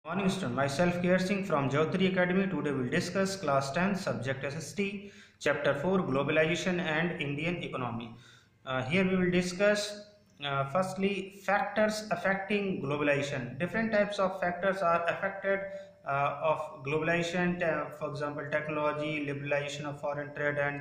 Morning student, myself Care Singh from Jyotri Academy. Today we will discuss class 10 subject SST chapter 4 globalization and Indian economy. Here we will discuss firstly factors affecting globalization. Different types of factors are affected of globalization, for example technology, liberalization of foreign trade and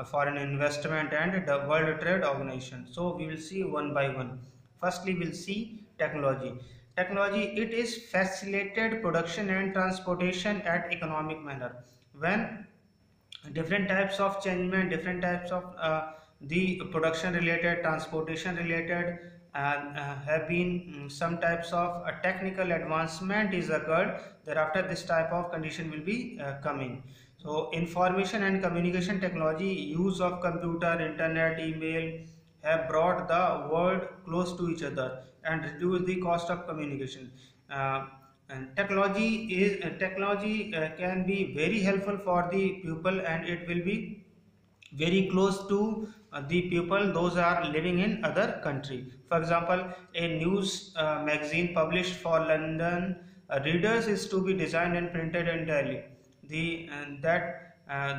foreign investment and the World Trade Organization. So we will see one by one. Firstly we will see technology. Technology, it is facilitated production and transportation at economic manner. When different types of changement, different types of the production related, transportation related have been some types of technical advancement is occurred, thereafter this type of condition will be coming. So information and communication technology, use of computer, internet, email have brought the world close to each other and reduce the cost of communication. And technology can be very helpful for the pupil, and it will be very close to the people those are living in other country. For example, a news magazine published for London readers is to be designed and printed in Delhi.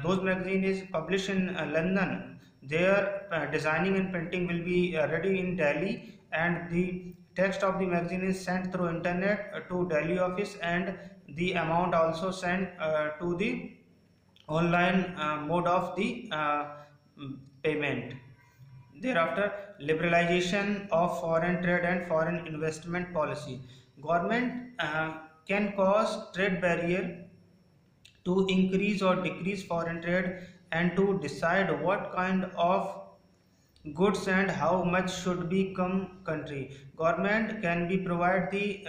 Those magazine is published in London. Their designing and printing will be ready in Delhi, and the text of the magazine is sent through internet to Delhi office, and the amount also sent to the online mode of the payment. Thereafter, liberalization of foreign trade and foreign investment policy. Government can cause trade barrier to increase or decrease foreign trade and to decide what kind of goods and how much should be come country. Government can be provide the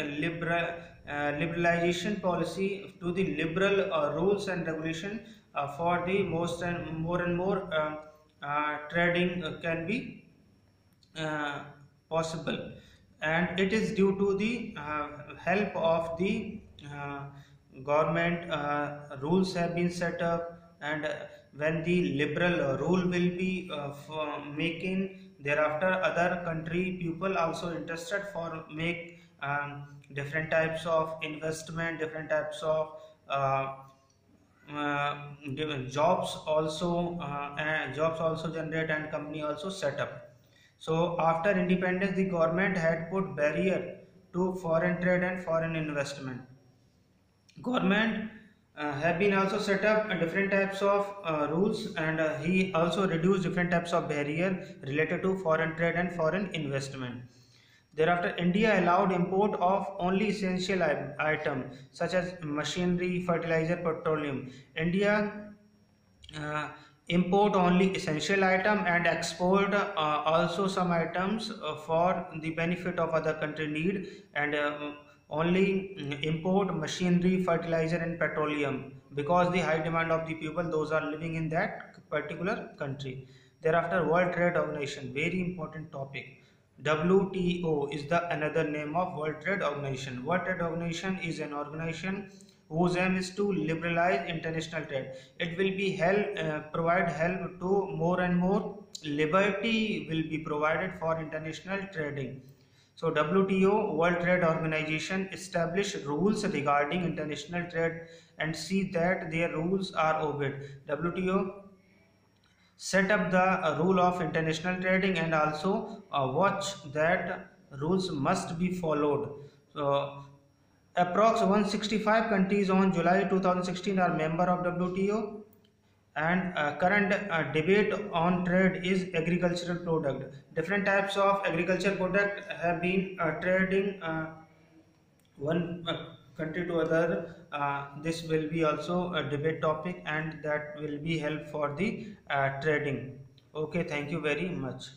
liberalization policy to the liberal rules and regulation for the most and more trading can be uh, possible, and it is due to the help of the government. Rules have been set up, and when the liberal rule will be making, thereafter other country people also interested for make different types of investment, different types of jobs also generate and company also set up. So after independence, the government had put barrier to foreign trade and foreign investment. Government have been also set up different types of rules, and he also reduced different types of barrier related to foreign trade and foreign investment. Thereafter, India allowed import of only essential items such as machinery, fertilizer, petroleum. India uh, import only essential item and export also some items for the benefit of other country need, and only import machinery, fertilizer and petroleum because the high demand of the people those are living in that particular country. Thereafter, World Trade Organization, very important topic. WTO is the another name of World Trade Organization. World Trade Organization is an organization whose aim is to liberalize international trade. It will be provide help to more and more liberty will be provided for international trading. So WTO, World Trade Organization, establish rules regarding international trade and see that their rules are obeyed. WTO set up the rule of international trading and also watch that rules must be followed. So approx 165 countries on July 2016 are member of WTO, and current debate on trade is agricultural product. Different types of agricultural product have been trading one country to other. This will be also a debate topic, and that will be help for the trading. Okay, thank you very much.